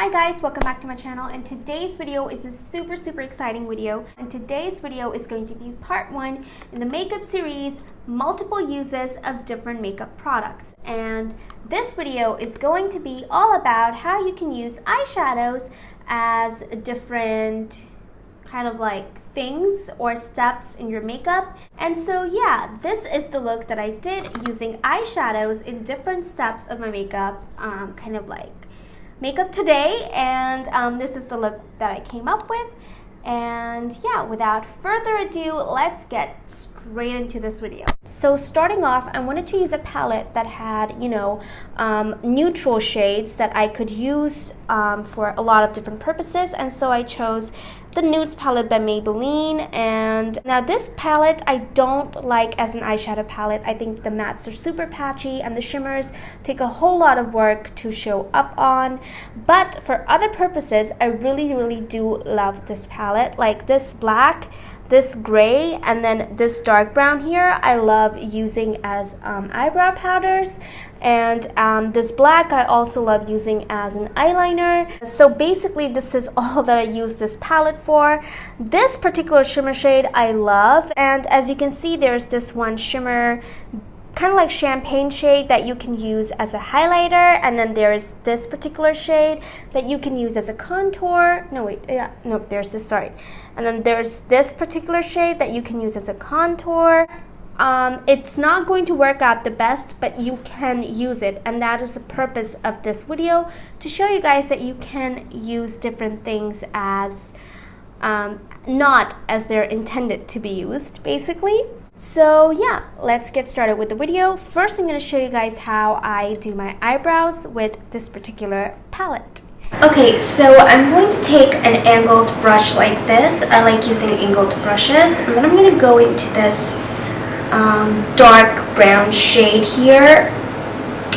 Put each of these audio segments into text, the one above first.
Hi guys, welcome back to my channel, and today's video is a super exciting video, and today's video is going to be part 1 in the makeup series multiple uses of different makeup products. And this video is going to be all about how you can use eyeshadows as different kind of like things or steps in your makeup. And so yeah, this is the look that I did using eyeshadows in different steps of my makeup, kind of like makeup today, and this is the look that I came up with. And yeah, without further ado, let's get straight into this video. So starting off, I wanted to use a palette that had, neutral shades that I could use for a lot of different purposes, and so I chose the Nudes Palette by Maybelline. And now this palette I don't like as an eyeshadow palette. I think the mattes are super patchy and the shimmers take a whole lot of work to show up on. But for other purposes, I really do love this palette. Like this black, this gray, and then this dark brown here, I love using as eyebrow powders. And this black I also love using as an eyeliner. So basically this is all that I use this palette for. This particular shimmer shade I love, and as you can see, there's this one shimmer kind of like champagne shade that you can use as a highlighter, and then there's this particular shade that you can use as a contour. And then there's this particular shade that you can use as a contour. It's not going to work out the best, but you can use it, and that is the purpose of this video, to show you guys that you can use different things as not as they're intended to be used, basically. So yeah, let's get started with the video. First, I'm going to show you guys how I do my eyebrows with this particular palette. Okay, so I'm going to take an angled brush like this. I like using angled brushes, and then I'm going to go into this dark brown shade here.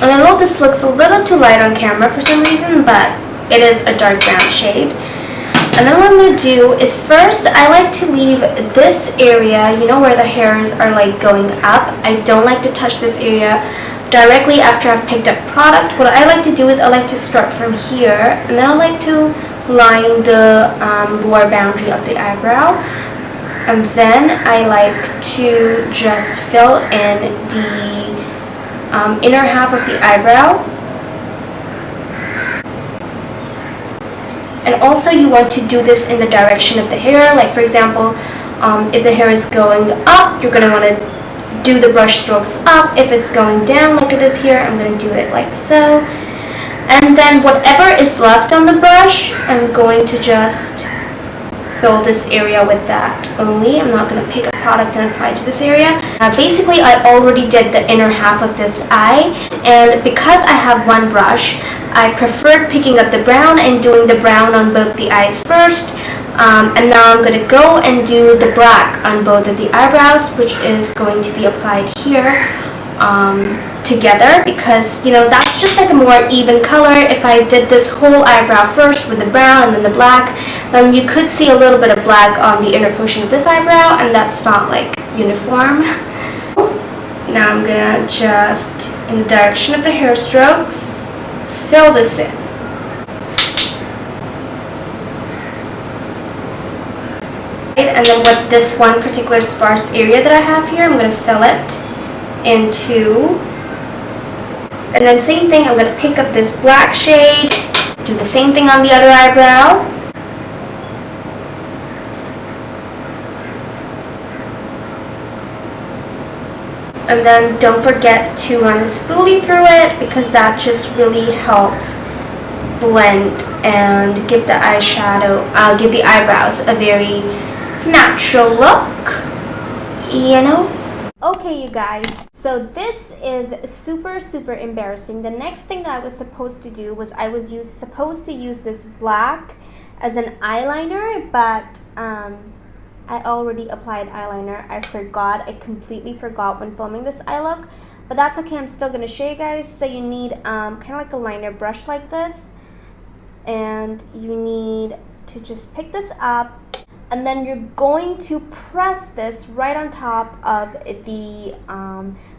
And I know this looks a little too light on camera for some reason, but it is a dark brown shade. And then what I'm going to do is, first I like to leave this area, where the hairs are like going up. I don't like to touch this area directly after I've picked up product. What I like to do is I like to start from here, and then I like to line the lower boundary of the eyebrow. And then I like to just fill in the inner half of the eyebrow. And also you want to do this in the direction of the hair. Like for example, if the hair is going up, you're going to want to do the brush strokes up. If it's going down like it is here, I'm going to do it like so. And then whatever is left on the brush, I'm going to just fill this area with that only. I'm not going to pick a product and apply to this area. Basically, I already did the inner half of this eye, and because I have one brush, I preferred picking up the brown and doing the brown on both the eyes first. And now I'm going to go and do the black on both of the eyebrows, which is going to be applied here together, because that's just like a more even color. If I did this whole eyebrow first with the brown and then the black, then you could see a little bit of black on the inner portion of this eyebrow, and that's not like uniform. Now I'm gonna just, in the direction of the hair strokes, fill this in. And then with this one particular sparse area that I have here, I'm gonna fill it into. And then same thing, I'm going to pick up this black shade, do the same thing on the other eyebrow. And then don't forget to run a spoolie through it, because that just really helps blend and give the give the eyebrows a very natural look, Okay, you guys, so this is super embarrassing. The next thing that I was supposed to do was I was supposed to use this black as an eyeliner, but I already applied eyeliner. I completely forgot when filming this eye look, but that's okay. I'm still going to show you guys. So you need kind of like a liner brush like this, and you need to just pick this up. And then you're going to press this right on top of the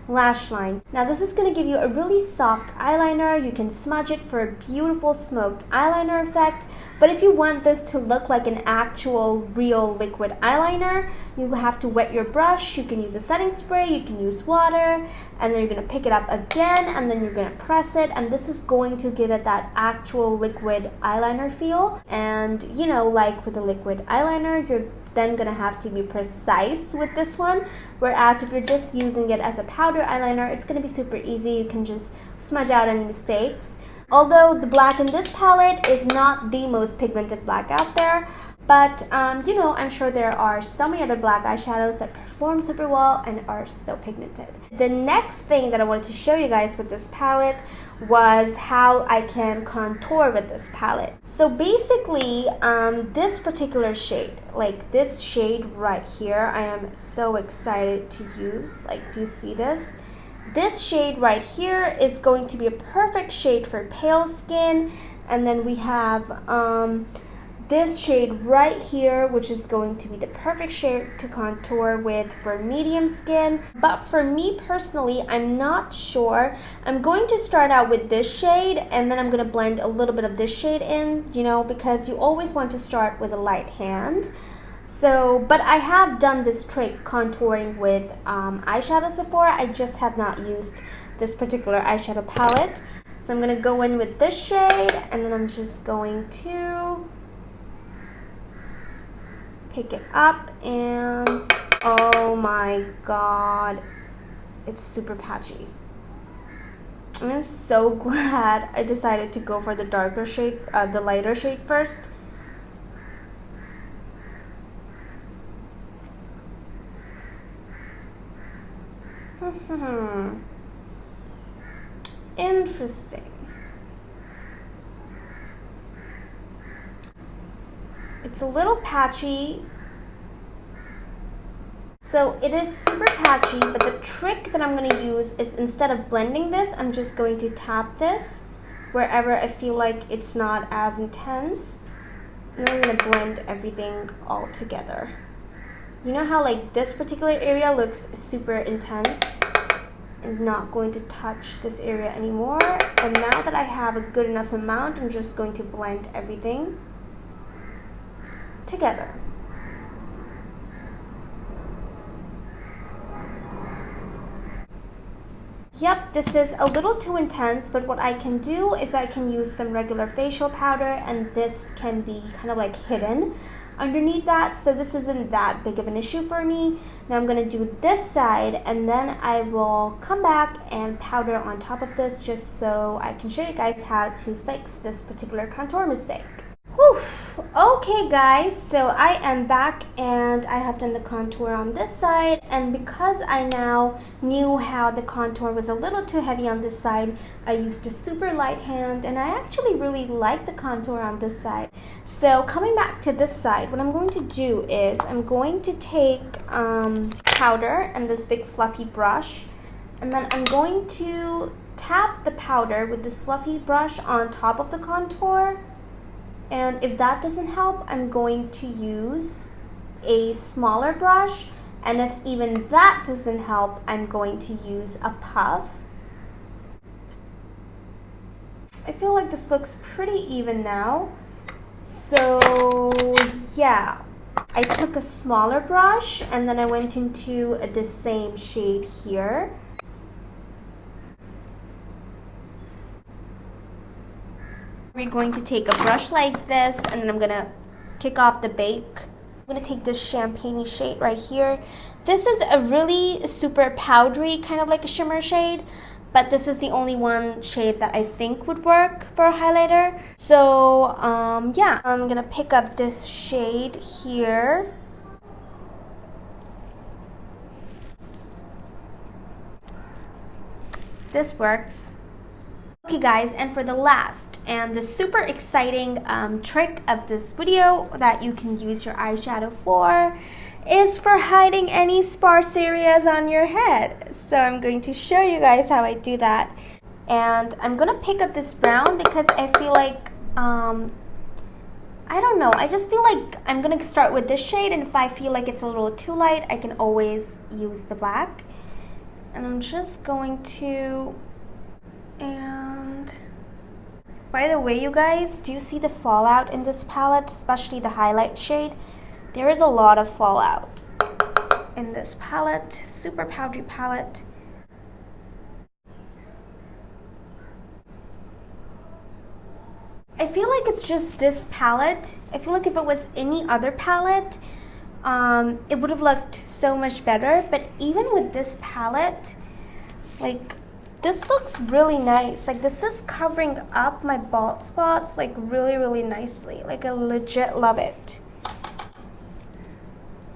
lash line. Now this is going to give you a really soft eyeliner. You can smudge it for a beautiful smoked eyeliner effect. But if you want this to look like an actual real liquid eyeliner, you have to wet your brush. You can use a setting spray, you can use water, and then you're going to pick it up again, and then you're going to press it, and this is going to give it that actual liquid eyeliner feel. And you know, like with a liquid eyeliner, you're then going to have to be precise with this one, whereas if you're just using it as a powder eyeliner, it's going to be super easy. You can just smudge out any mistakes. Although the black in this palette is not the most pigmented black out there, but you know, I'm sure there are so many other black eyeshadows that perform super well and are so pigmented. The next thing that I wanted to show you guys with this palette was how I can contour with this palette. So basically, this particular shade, like this shade right here, I am so excited to use. Like, do you see this? This shade right here is going to be a perfect shade for pale skin, and then we have this shade right here, which is going to be the perfect shade to contour with for medium skin. But for me personally, I'm not sure. I'm going to start out with this shade, and then I'm going to blend a little bit of this shade in, you know, because you always want to start with a light hand. So, but I have done this trick contouring with eyeshadows before. I just have not used this particular eyeshadow palette. So I'm going to go in with this shade, and then I'm just going to pick it up, and oh my god, it's super patchy. And I'm so glad I decided to go for the darker shade, the lighter shade first. Interesting. It's a little patchy. So it is super patchy, but the trick that I'm going to use is, instead of blending this, I'm just going to tap this wherever I feel like it's not as intense. And then I'm going to blend everything all together. You know how like this particular area looks super intense? I'm not going to touch this area anymore. And now that I have a good enough amount, I'm just going to blend everything together. Yep, this is a little too intense, but what I can do is I can use some regular facial powder, and this can be kind of like hidden underneath that, so this isn't that big of an issue for me. Now I'm going to do this side, and then I will come back and powder on top of this, just so I can show you guys how to fix this particular contour mistake. Whew. Okay guys, so I am back and I have done the contour on this side, and because I now knew how the contour was a little too heavy on this side, I used a super light hand, and I actually really like the contour on this side. So coming back to this side, what I'm going to do is I'm going to take powder and this big fluffy brush, and then I'm going to tap the powder with this fluffy brush on top of the contour. And if that doesn't help, I'm going to use a smaller brush, and if even that doesn't help, I'm going to use a puff. I feel like this looks pretty even now. So yeah, I took a smaller brush and then I went into the same shade here. We're going to take a brush like this, and then I'm going to kick off the bake. I'm going to take this champagne shade right here. This is a really super powdery, kind of like a shimmer shade, but this is the only one shade that I think would work for a highlighter. So yeah, I'm going to pick up this shade here. This works. Okay guys, and for the last and the super exciting trick of this video that you can use your eyeshadow for is for hiding any sparse areas on your head. So I'm going to show you guys how I do that. And I'm going to pick up this brown because I feel like, I don't know, I just feel like I'm going to start with this shade, and if I feel like it's a little too light, I can always use the black. and I'm just going to, and by the way, you guys, do you see the fallout in this palette, especially the highlight shade? There is a lot of fallout in this palette, super powdery palette. I feel like it's just this palette. I feel like if it was any other palette, it would have looked so much better. But even with this palette, like, this looks really nice. Like, this is covering up my bald spots, like, really, really nicely. Like, I legit love it.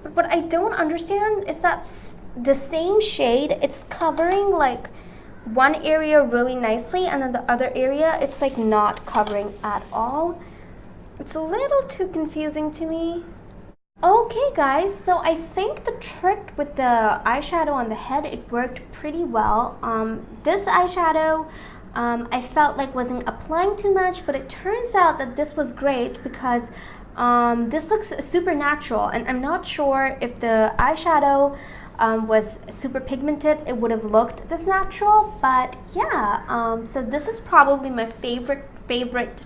But what I don't understand is that the same shade, it's covering, like, one area really nicely, and then the other area, it's, like, not covering at all. It's a little too confusing to me. Okay, guys, so I think the trick with the eyeshadow on the head, it worked pretty well. This eyeshadow, I felt like wasn't applying too much, but it turns out that this was great because this looks super natural, and I'm not sure if the eyeshadow was super pigmented, it would have looked this natural. But yeah, so this is probably my favorite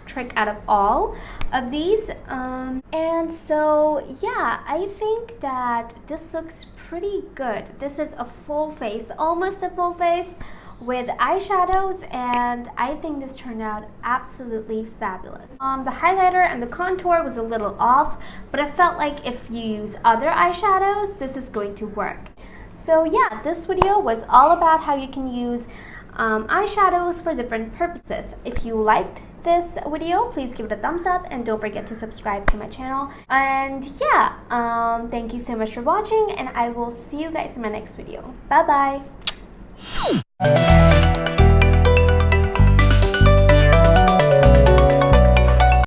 trick out of all of these. And so yeah, I think that this looks pretty good. This is a full face, almost a full face with eyeshadows, and I think this turned out absolutely fabulous. The highlighter and the contour was a little off, but I felt like if you use other eyeshadows, this is going to work. So yeah, this video was all about how you can use eyeshadows for different purposes. If you liked this video, please give it a thumbs up, and don't forget to subscribe to my channel. And yeah, thank you so much for watching, and I will see you guys in my next video. Bye bye.